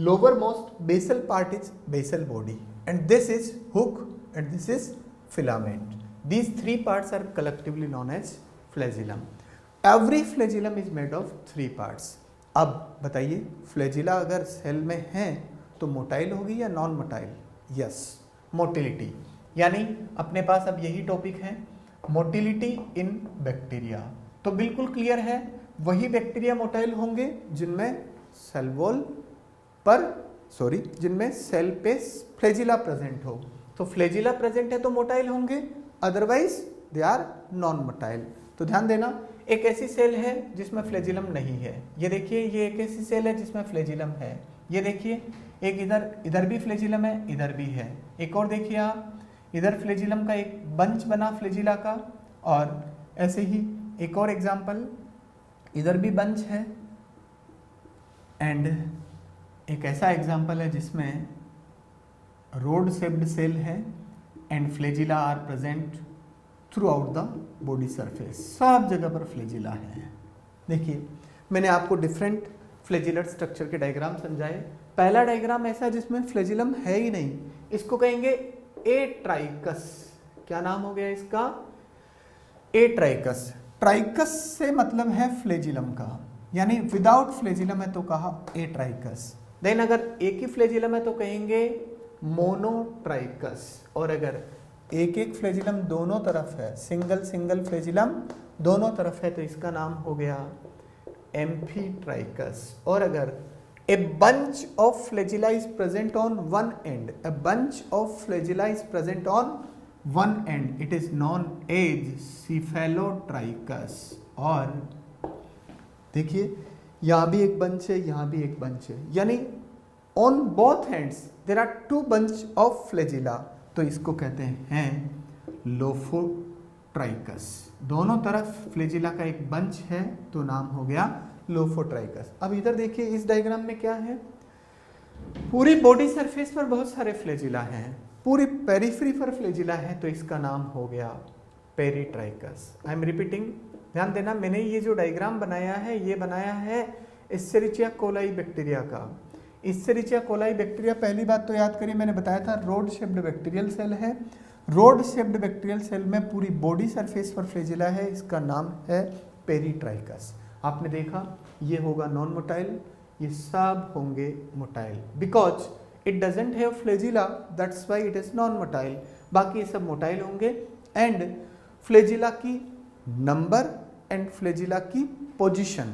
[SPEAKER 1] lowermost basal part is basal body, and this is hook, and this is filament. These 3 parts are collectively known as flagellum. Every flagellum is made of 3 parts. अब बताइए फ्लैजिला अगर सेल में है तो मोटाइल होगी या नॉन मोटाइल? Yes, motility. यानी अपने पास अब यही टॉपिक है, मोटिलिटी इन बैक्टीरिया। तो बिल्कुल क्लियर है, वही बैक्टीरिया मोटाइल होंगे जिनमें सेल वॉल पर जिनमें सेल पे फ्लैजिला प्रेजेंट हो। तो फ्लैजिला प्रेजेंट है तो मोटाइल होंगे, otherwise they are non motile. तो ध्यान देना, एक ऐसी सेल है जिसमें फ्लैजिलम नहीं है, ये देखिए ये एक ऐसी सेल है जिसमें फ्लैजिलम है, ये देखिए एक इधर भी फ्लैजिलम है, इधर भी है। एक और देखिए आप, इधर फ्लैजिलम का एक बंच बना फ्लैजिला का, और ऐसे ही एक और एग्जांपल, इधर भी बंच है, एंड एक ऐसा एग्जांपल है जिसमें रोड शेप्ड सेल है and flagella are present throughout the body surface, सब जगह पर फ्लैजिला है। देखिए मैंने आपको डिफरेंट फ्लैजिलर स्ट्रक्चर के डायग्राम समझाए। पहला डायग्राम ऐसा है जिसमें फ्लैजिलम है ही नहीं, इसको कहेंगे एट्राइकस। क्या नाम हो गया इसका? एट्राइकस। ट्राइकस से मतलब है फ्लैजिलम का, यानी विदाउट फ्लैजिलम है तो कहा एट्राइकस। देन अगर एक ही फ्लैजिलम है तो कहेंगे मोनोट्राइकस, और अगर एक एक फ्लैजिलम दोनों तरफ है, सिंगल सिंगल फ्लैजिलम दोनों तरफ है, तो इसका नाम हो गया एम्फीट्राइकस। और अगर a bunch of flagella is present on one end, a bunch of flagella is present on one end, it is known as cephalotrichus। और देखिए यहां भी एक बंच है, यहां भी एक बंच है, यानी on both ends there are two bunch of flagella, तो इसको कहते हैं लोफोट्राइकस। दोनों तरफ फ्लैजिला का एक बंच है तो नाम हो गया लोफोट्राइकस। अब इधर देखिए इस डायग्राम में क्या है, पूरी बॉडी सरफेस पर बहुत सारे फ्लैजिला हैं, पूरी पेरिफेरी पर फ्लैजिला है, तो इसका नाम हो गया पेरिट्राइकस। आई एम रिपीटिंग, ध्यान देना, मैंने ये जो डायग्राम बनाया है ये बनाया है एस्चेरिचिया कोलाई बैक्टीरिया का। एस्चेरिचिया कोलाई बैक्टीरिया, पहली बात तो याद करिए मैंने बताया था रोड शेप्ड बैक्टीरियल सेल है। रोड शेप्ड बैक्टीरियल सेल में पूरी बॉडी सरफेस पर फ्लैजिला है, इसका नाम है पेरिट्राइकस। आपने देखा ये होगा नॉन मोटाइल, ये सब होंगे motile, because it doesn't have flagella, that's why it is non motile. बाकी ये सब मोटाइल होंगे। एंड फ्लैजिला की नंबर एंड फ्लैजिला की पोजीशन,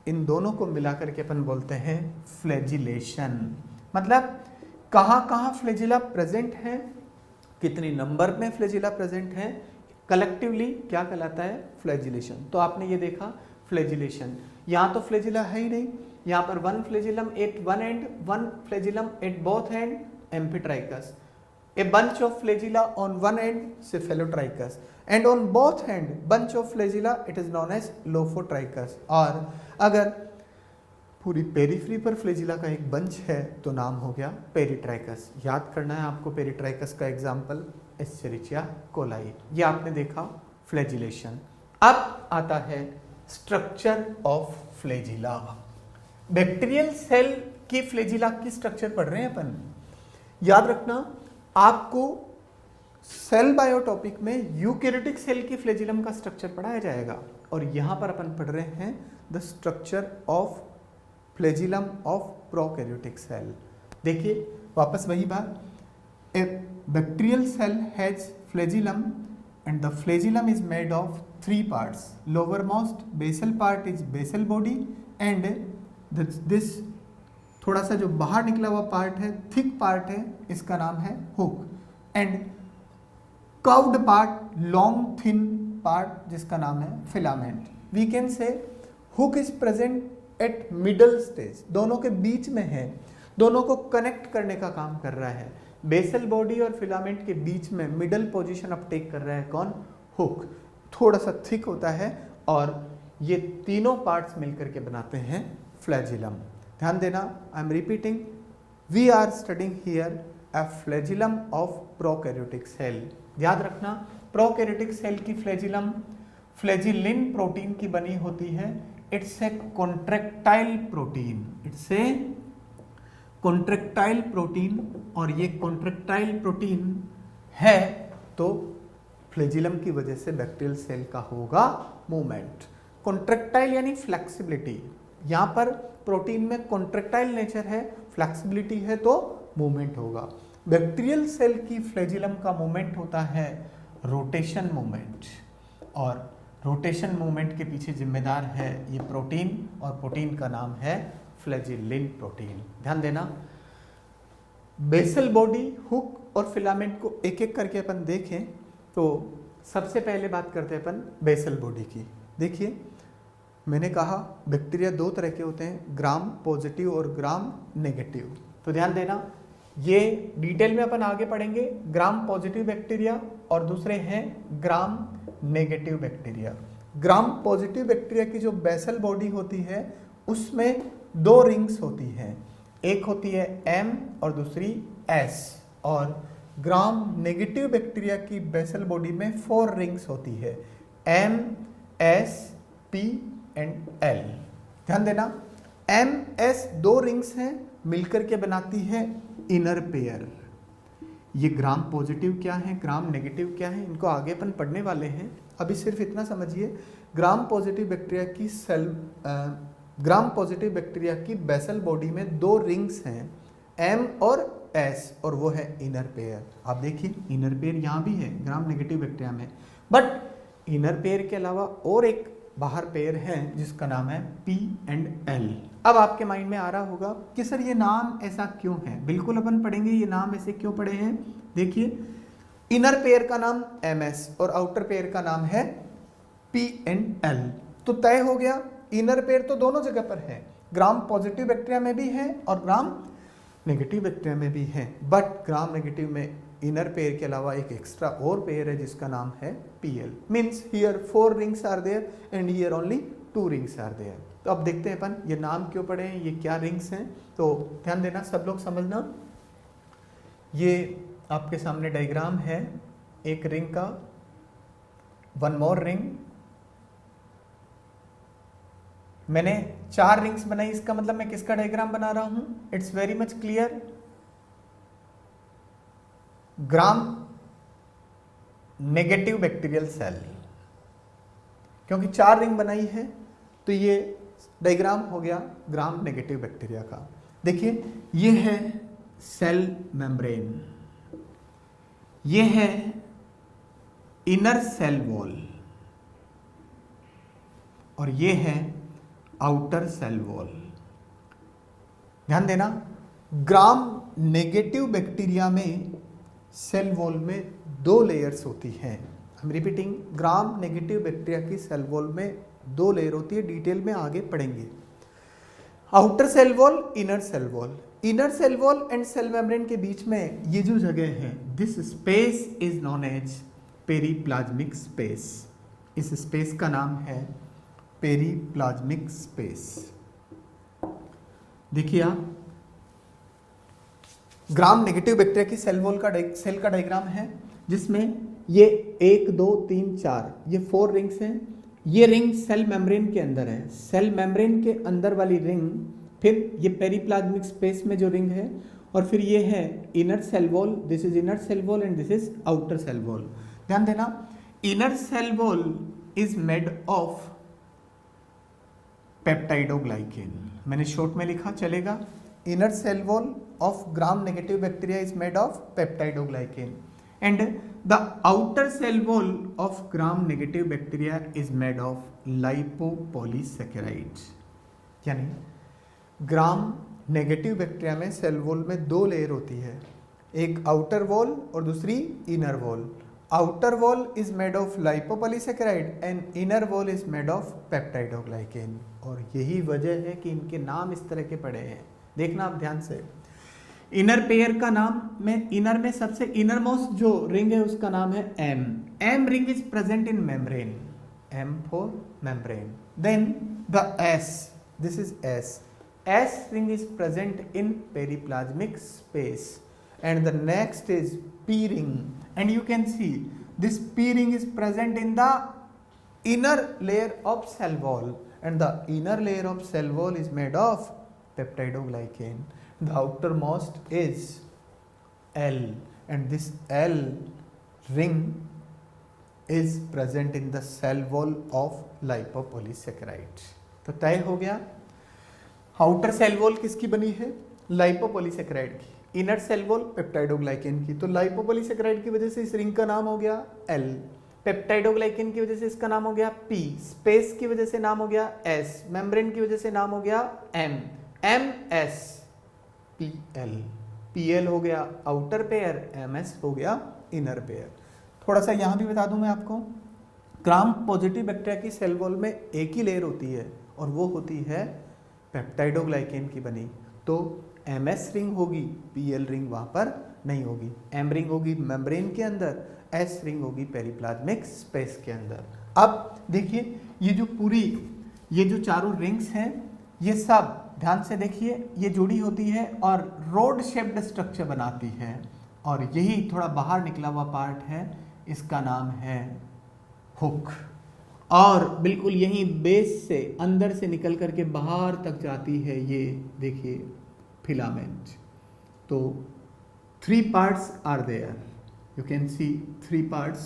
[SPEAKER 1] इन दोनों को मिलाकर के अपन बोलते हैं फ्लैजिलेशन। मतलब कहाँ कहाँ फ्लैजिला प्रेजेंट है, कितनी नंबर में फ्लैजिला प्रेजेंट है, कलेक्टिवली क्या कहलाता है? फ्लैजिलेशन। तो आपने ये देखा फ्लैजिलेशन, यहाँ तो फ्लैजिला है ही नहीं, यहाँ पर one flagellum at one end, one flagellum at both end, amphitrichous. A bunch of flagella on one end, cephalotrichous, and on both end bunch of flagella, it is known as lophotrichous. और अगर पूरी पेरिफेरी पर फ्लैजिला का एक बंच है तो नाम हो गया पेरिट्राइकस। याद करना है आपको पेरिट्राइकस का एग्जाम्पल एस्चेरिचिया कोलाई। ये आपने देखा फ्लैजिलेशन। अब आता है structure of flagella. Bacterial cell की फ्लैजिला की स्ट्रक्चर पढ़ रहे हैं अपन। याद रखना आपको सेल बायो टॉपिक में यूकैरियोटिक सेल की फ्लैजिलम का स्ट्रक्चर पढ़ाया जाएगा, और यहां पर अपन पढ़ रहे हैं the structure of flagellum of prokaryotic cell. देखिए वापस वही बात, a bacterial cell has flagellum and the flagellum is made of three parts. Lowermost basal part is basal body and this थोड़ा सा जो बाहर निकला हुआ पार्ट है, थिक पार्ट है, इसका नाम है hook, and curved part, long thin part, जिसका नाम है filament. We can say hook is present at middle stage, दोनों के बीच में है, दोनों को कनेक्ट करने का काम कर रहा है। बेसल बॉडी और फिलामेंट के बीच में मिडल पोजीशन अपटेक कर रहा है कौन? हुक। थोड़ा सा थिक होता है और ये तीनों पार्ट्स मिलकर के बनाते हैं फ्लैजिलम। ध्यान देना, I am repeating, we are studying here a flagellum of prokaryotic cell. याद रखना प्रोकैरियोटिक सेल की फ्लैजिलम फ्लैजिलिन प्रोटीन की बनी होती है। It's a contractile protein, it's a contractile protein, और ये कॉन्ट्रैक्टाइल प्रोटीन है तो फ्लैजिलम की वजह से बैक्टीरियल सेल का होगा मूवमेंट। कॉन्ट्रैक्टाइल यानी फ्लेक्सिबिलिटी, यहाँ पर प्रोटीन में कॉन्ट्रैक्टाइल नेचर है, फ्लेक्सिबिलिटी है तो मूवमेंट होगा। बैक्टीरियल सेल की फ्लैजिलम का मूवमेंट होता है रोटेशन मूवमेंट, और रोटेशन मूवमेंट के पीछे जिम्मेदार है ये प्रोटीन, और प्रोटीन का नाम है फ्लैजिलिन प्रोटीन। ध्यान देना, बेसल बॉडी, हुक और फिलामेंट को एक एक करके अपन देखें तो सबसे पहले बात करते हैं अपन बेसल बॉडी की। देखिए मैंने कहा बैक्टीरिया दो तरह के होते हैं, ग्राम पॉजिटिव और ग्राम नेगेटिव। तो ध्यान देना, ये डिटेल में अपन आगे पढ़ेंगे। ग्राम पॉजिटिव बैक्टीरिया और दूसरे हैं ग्राम negative bacteria. Gram positive bacteria की जो बेसल बॉडी होती है उसमें दो रिंग्स होती हैं, एक होती है M और दूसरी S। और ग्राम नेगेटिव बैक्टीरिया की बेसल बॉडी में 4 रिंग्स होती है, M, S, P and L। ध्यान देना, M, S 2 रिंग्स हैं, मिलकर के बनाती है इनर पेयर। ये ग्राम पॉजिटिव क्या है, ग्राम नेगेटिव क्या है, इनको आगे अपन पढ़ने वाले हैं। अभी सिर्फ इतना समझिए, ग्राम पॉजिटिव बैक्टीरिया की बेसल बॉडी में 2 रिंग्स हैं, M और S, और वो है इनर पेयर। आप देखिए इनर पेयर यहाँ भी है ग्राम नेगेटिव बैक्टीरिया में, बट इनर पेयर के अलावा और एक बाहर पेयर है जिसका नाम है P एंड L। अब आपके माइंड में आ रहा होगा कि सर ये नाम ऐसा क्यों है, बिल्कुल अपन पढ़ेंगे ये नाम ऐसे क्यों पढ़े हैं। देखिए, इनर पेयर का नाम MS और आउटर पेयर का नाम है P एंड L, तो तय हो गया इनर पेयर तो दोनों जगह पर है, ग्राम पॉजिटिव बैक्टीरिया में भी है और ग्राम नेगेटिव बैक्टीरिया में भी है, बट ग्राम नेगेटिव में इनर पेयर के अलावा एक एक्स्ट्रा और पेयर है जिसका नाम है PL। Means here 4 rings are there and here only 2 rings are there. तो अब देखते हैं अपन ये नाम क्यों पढ़े हैं, ये क्या रिंग्स हैं। तो ध्यान देना, सब लोग समझना, ये आपके सामने डायग्राम है एक रिंग का, 1 मोर रिंग। मैंने 4 रिंग्स बनाई, इसका मतलब मैं किसका डायग्राम बना रहा हूं, it's very much clear, gram negative bacterial cell. क्योंकि 4 रिंग बनाई है तो ये डायग्राम हो गया ग्राम नेगेटिव बैक्टीरिया का। देखिए, ये है सेल मेम्ब्रेन, ये है इनर सेल वॉल और ये है आउटर सेल वॉल। ध्यान देना, ग्राम नेगेटिव बैक्टीरिया में सेल वॉल में 2 लेयर्स होती हैं। हम रिपीटिंग, ग्राम नेगेटिव बैक्टीरिया की सेल वॉल में 2 लेयर होती है, डिटेल में आगे पढ़ेंगे। Outer cell wall, inner cell wall. Inner cell wall and cell membrane के बीच में ये जो जगह है, this space is known as periplasmic space. इस स्पेस का नाम है पेरीप्लाज्मिक स्पेस। देखिए आप, ग्राम नेगेटिव बैक्टीरिया की सेल वॉल का सेल का डायग्राम है जिसमें ये 1 2 3 4 ये 4 रिंग्स हैं। ये रिंग सेल मेम्ब्रेन के अंदर है, सेल मेम्ब्रेन के अंदर वाली रिंग, फिर ये पेरीप्लाज्मिक स्पेस में जो रिंग है, और फिर ये है inner cell wall, this is inner cell wall and this is outer cell wall. ध्यान देना, inner cell wall is made of peptidoglycan. मैंने शॉर्ट में लिखा, चलेगा। Inner cell wall of gram negative bacteria is made of peptidoglycan and the outer cell wall of gram negative bacteria is made of lipopolysaccharides। यानी ग्राम नेगेटिव बैक्टीरिया में सेल वॉल में 2 लेयर होती है, एक आउटर वॉल और दूसरी inner wall. Outer wall is made of lipopolysaccharide and inner wall is made of peptidoglycan. और यही वजह है कि इनके नाम इस तरह के पड़े हैं। देखना आप ध्यान से, इनर पेयर का नाम में, इनर में सबसे इनर मोस्ट जो रिंग है उसका नाम है M। M ring is present in membrane, M for membrane. Then the S, this is S। S ring is present in periplasmic space and the next is P ring, and you can see this P ring is present in the inner layer of cell wall and the inner layer of cell wall is made of peptidoglycan. The outermost is L and this L ring is present in the cell wall of lipopolysaccharides। तो तय हो गया, आउटर सेल वॉल किसकी बनी है, लाइपोपॉलीसैकेराइड की, इनर सेल वॉल पेप्टाइडोग्लाइकेन की। तो लाइपोपॉलीसैकेराइड की वजह से इस रिंग का नाम हो गया L, पेप्टाइडोग्लाइकेन की वजह से इसका नाम हो गया P, स्पेस की वजह से नाम हो गया S, मेम्ब्रेन की वजह से नाम हो गया M, MS, PL, PL हो गया आउटर पेयर, MS हो गया इनर पेयर। थोड़ा सा यहां भी बता दूं मैं आपको, ग्राम पॉजिटिव बैक्टीरिया की सेल वॉल में एक ही लेयर होती है और वो होती है पेप्टाइडोग्लाइकेन की बनी। तो MS रिंग होगी, PL रिंग वहां पर नहीं होगी। M रिंग होगी मेम्ब्रेन के अंदर, S रिंग होगी पेरिप्लाज्मिक स्पेस के अंदर। अब देखिए, ये जो चारों रिंग्स हैं, ये सब ध्यान से देखिए, ये जुड़ी होती है और रोड शेप्ड स्ट्रक्चर बनाती है। और यही थोड़ा बाहर निकला हुआ पार्ट है, इसका नाम है हुक। और बिल्कुल यही बेस से अंदर से निकल करके बाहर तक जाती है, ये देखिए फिलामेंट। तो 3 parts are there, you can see 3 parts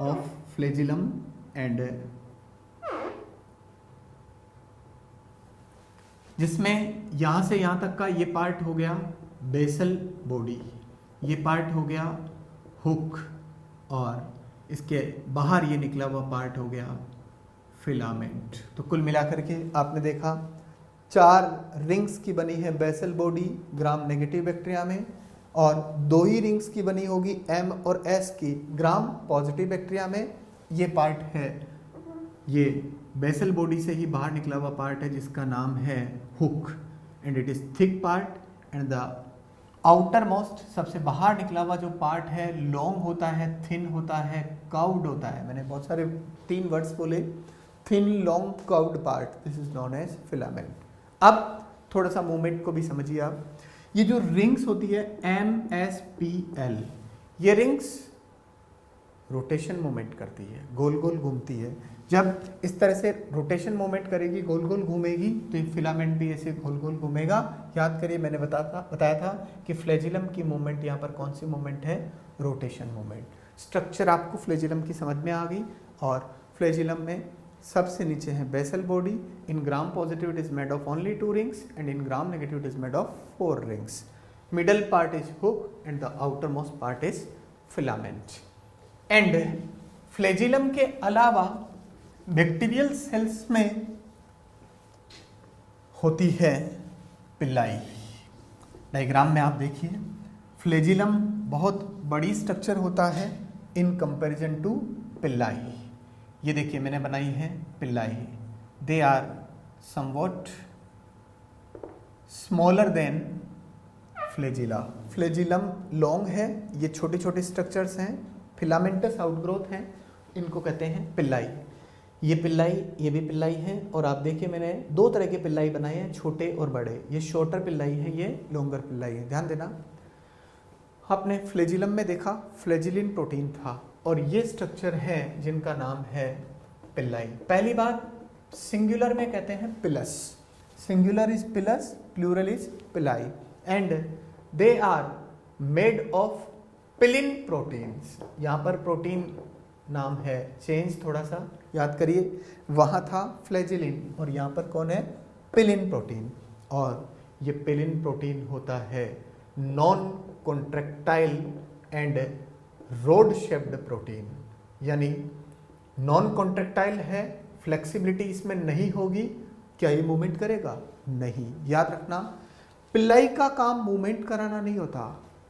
[SPEAKER 1] of flagellum and जिसमें यहाँ से यहाँ तक का ये पार्ट हो गया बेसल बॉडी, ये पार्ट हो गया हुक, और इसके बाहर ये निकला हुआ पार्ट हो गया फिलामेंट। तो कुल मिलाकर के आपने देखा 4 रिंग्स की बनी है basal body gram negative bacteria में, और 2 ही रिंग्स की बनी होगी M और S की ग्राम पॉजिटिव बैक्टीरिया में। ये पार्ट है, ये बेसल बॉडी से ही बाहर निकला हुआ पार्ट है जिसका नाम है hook, and it is thick part, and the outer most सबसे बाहर निकला हुआ जो पार्ट है लॉन्ग होता है, थिन होता है, कर्व्ड होता है। मैंने बहुत सारे 3 वर्ड्स बोले, thin long curved part, this is known as filament. अब थोड़ा सा मूवमेंट को भी समझिए आप। ये जो रिंग्स होती है MSPL, ये रिंग्स रोटेशन मूवमेंट करती है, गोल गोल घूमती है। जब इस तरह से रोटेशन मूवमेंट करेगी, गोल गोल घूमेगी, तो ये फिलामेंट भी ऐसे गोल गोल घूमेगा। याद करिए मैंने बताया था कि फ्लैजिलम की मूवमेंट यहाँ पर कौन सी मूवमेंट है, रोटेशन मूवमेंट। स्ट्रक्चर आपको फ्लैजिलम की समझ में आ गई। और फ्लैजिलम में सबसे नीचे है basal body, in gram positive it is made of only 2 rings and in gram negative it is made of 4 rings. Middle part is hook and the outermost part is filament. And flagellum के अलावा बैक्टीरियल सेल्स में होती है पिल्लाई। डायग्राम में आप देखिए, फ्लैजिलम बहुत बड़ी स्ट्रक्चर होता है इन कंपैरिजन टू पिल्लाई। ये देखिए मैंने बनाई है pili, they are somewhat smaller than flagella. Flagellum long है, ये छोटे छोटे स्ट्रक्चर्स हैं, फिलामेंटस आउटग्रोथ हैं, इनको कहते हैं पिल्लाई। ये पिल्लाई, ये भी पिल्लाई है। और आप देखिए मैंने 2 तरह के पिल्लाई बनाए हैं, छोटे और बड़े। ये शॉर्टर पिल्लाई है, ये लॉन्गर पिल्लाई है। ध्यान देना, आपने फ्लैजिलम में देखा फ्लैजिलिन प्रोटीन था, और ये स्ट्रक्चर है जिनका नाम है पिल्लाई। पहली बात, सिंगुलर में कहते हैं pilus, singular is pilus, plural is pili, and they are made of pilin proteins. यहाँ पर प्रोटीन नाम है चेंज, थोड़ा सा याद करिए, वहाँ था फ्लैजिलिन और यहाँ पर कौन है, पिलिन प्रोटीन। और ये पिलिन प्रोटीन होता है non contractile and road shaped protein, यानी नॉन कॉन्ट्रैक्टाइल है, फ्लेक्सिबिलिटी इसमें नहीं होगी। क्या ये मूवमेंट करेगा? नहीं। याद रखना, पिल्लाई का काम मूवमेंट कराना नहीं होता,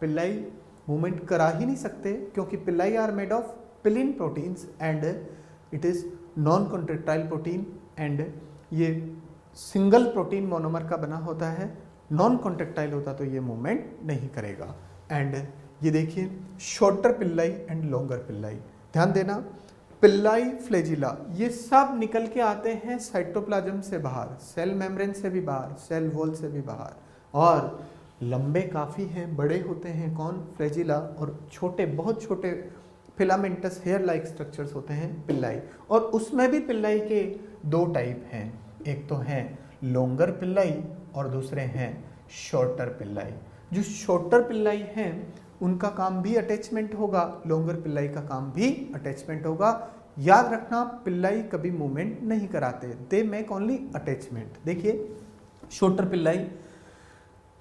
[SPEAKER 1] पिल्लाई मूवमेंट करा ही नहीं सकते, क्योंकि pili are made of pilin proteins and it is non contractile protein, and ये सिंगल प्रोटीन मोनोमर का बना होता है। नॉन कॉन्ट्रैक्टाइल होता तो ये मूवमेंट नहीं करेगा। एंड ये देखिए shorter Pillai and longer Pillai. ध्यान देना, पिल्लाई, फ्लैजिला, ये सब निकल के आते हैं साइटोप्लाज्म से बाहर, सेल मेम्ब्रेन से भी बाहर, सेल वॉल से भी बाहर, और लंबे काफ़ी हैं, बड़े होते हैं। कौन? फ्लैजिला। और छोटे, बहुत छोटे फिलामेंटस हेयर लाइक स्ट्रक्चर्स होते हैं पिल्लाई। और उसमें भी पिल्लाई के 2 टाइप हैं, एक तो हैं लॉन्गर पिल्लाई और दूसरे हैं शॉर्टर पिल्लाई। जो शॉर्टर पिल्लाई हैं उनका काम भी अटैचमेंट होगा, लॉन्गर पिल्लाई का काम भी अटैचमेंट होगा। याद रखना, पिल्लाई कभी मूवमेंट नहीं कराते, दे मेक ओनली अटैचमेंट। देखिए शॉर्टर पिल्लाई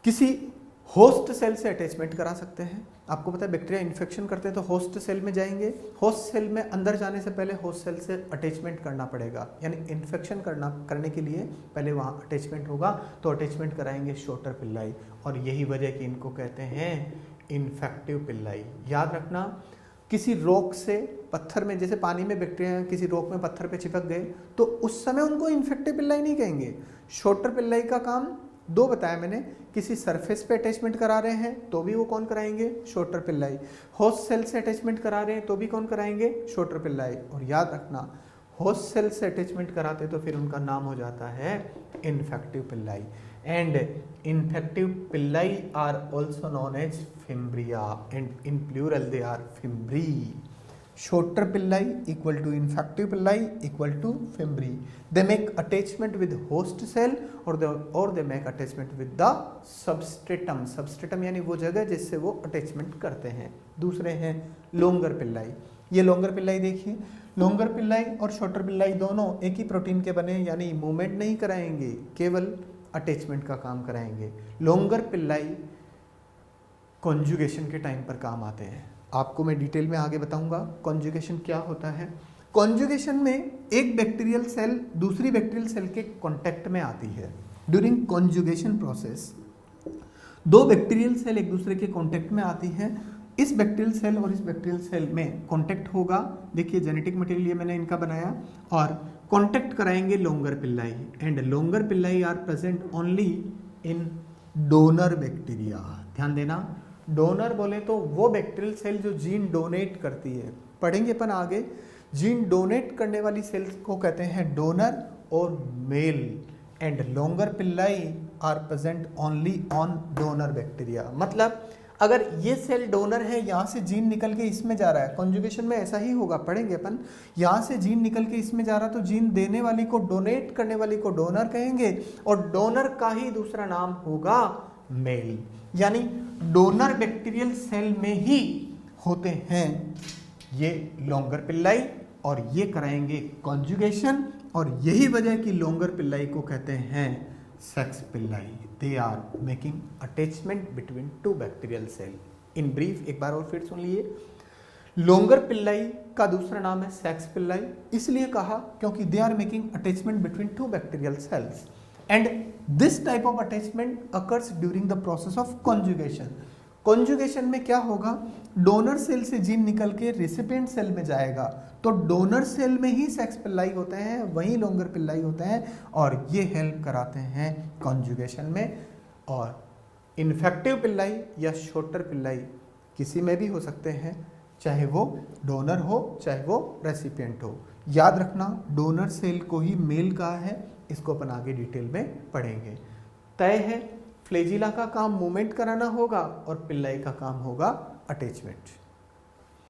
[SPEAKER 1] किसी होस्ट सेल से अटैचमेंट करा सकते हैं। आपको पता है बैक्टीरिया इन्फेक्शन करते हैं तो होस्ट सेल में जाएंगे, होस्ट सेल में अंदर जाने से पहले होस्ट सेल से अटैचमेंट करना पड़ेगा, यानी इन्फेक्शन करने के लिए पहले वहाँ अटैचमेंट होगा, तो अटैचमेंट कराएंगे शॉर्टर पिल्लाई। और यही वजह कि इनको कहते हैं इन्फेक्टिव पिल्लाई। याद रखना, किसी रॉक से, पत्थर में, जैसे पानी में बैक्टीरिया किसी रॉक में पत्थर पे चिपक गए तो उस समय उनको इन्फेक्टिव पिल्लाई नहीं कहेंगे। शॉर्टर पिल्लाई का काम 2 बताया मैंने, किसी सरफेस पे अटैचमेंट करा रहे हैं तो भी वो कौन कराएंगे? शॉर्टर पिल्लाई। होस्ट सेल से अटैचमेंट करा रहे हैं तो भी कौन कराएंगे? शॉर्टर पिल्लाई। और याद रखना, होस्ट सेल से अटैचमेंट कराते तो फिर उनका नाम हो जाता है infective Pillai. and infective villi are also known as fimbria, and in plural they are fimbri. Shorter villi equal to infective villi equal to fimbri. They make attachment with host cell or they make attachment with the substratum. Substratum यानी वो जगह जिससे वो अटैचमेंट करते हैं. दूसरे हैं longer villi. ये longer villi देखिए, longer villi और shorter villi दोनों एक ही प्रोटीन के बने, यानी मूवमेंट नहीं कराएंगे, केवल अटैचमेंट का काम कराएंगे. longer villi कॉन्जुगेशन के टाइम पर काम आते हैं. आपको मैं डिटेल में आगे बताऊंगा कॉन्जुगेशन क्या होता है. कॉन्जुगेशन में एक बैक्टीरियल सेल दूसरी बैक्टीरियल सेल के कांटेक्ट में आती है. ड्यूरिंग कॉन्जुगेशन प्रोसेस दो बैक्टीरियल सेल एक दूसरे के कांटेक्ट में आती हैं. इस बैक्टीरियल सेल और इस बैक्टीरियल सेल में कांटेक्ट होगा. देखिए जेनेटिक मटेरियल ये मैंने इनका बनाया और कांटेक्ट कराएंगे longer pili, and longer pili are present only in donor bacteria. ध्यान देना, डोनर बोले तो वो बैक्टीरियल सेल जो जीन डोनेट करती है. पढ़ेंगे अपन आगे. जीन डोनेट करने वाली सेल्स को कहते हैं डोनर और male, and longer pili are present only on donor bacteria. मतलब अगर ये सेल डोनर है, यहाँ से जीन निकल के इसमें जा रहा है, कॉन्जुगेशन में ऐसा ही होगा, पढ़ेंगे अपन. यहाँ से जीन निकल के इसमें जा रहा तो जीन देने वाली को, डोनेट करने वाली को डोनर कहेंगे, और डोनर का ही दूसरा नाम होगा मेल. यानी डोनर बैक्टीरियल सेल में ही होते हैं ये लोंगर पिल्लाई, और ये कराएंगे कॉन्जुगेशन, और यही वजह कि लोंगर पिल्लाई को कहते हैं sex pili. They are making attachment between two bacterial cell. In brief एक बार और फिर सुन लिए. लोंगर पिल्लाई का दूसरा नाम है सेक्स पिल्लाई. इसलिए कहा क्योंकि they are making attachment between two bacterial cells, and this type of attachment occurs during the process of conjugation. conjugation में क्या होगा, डोनर सेल से जीन निकल के रेसिपिएंट सेल में जाएगा, तो डोनर सेल में ही सेक्स पिल्लाई होते हैं, वहीं लोंगर पिल्लाई होते हैं, और ये हेल्प कराते हैं conjugation में. और इन्फेक्टिव पिल्लाई या शॉर्टर पिल्लाई किसी में भी हो सकते हैं, चाहे वो डोनर हो चाहे वो रेसिपिएंट हो. याद रखना, डोनर सेल को ही मेल कहा है. इसको अपन आगे डिटेल में पढ़ेंगे. तय है, फ्लैजिला का काम मूवमेंट कराना होगा और पिल्लाई का काम होगा अटैचमेंट.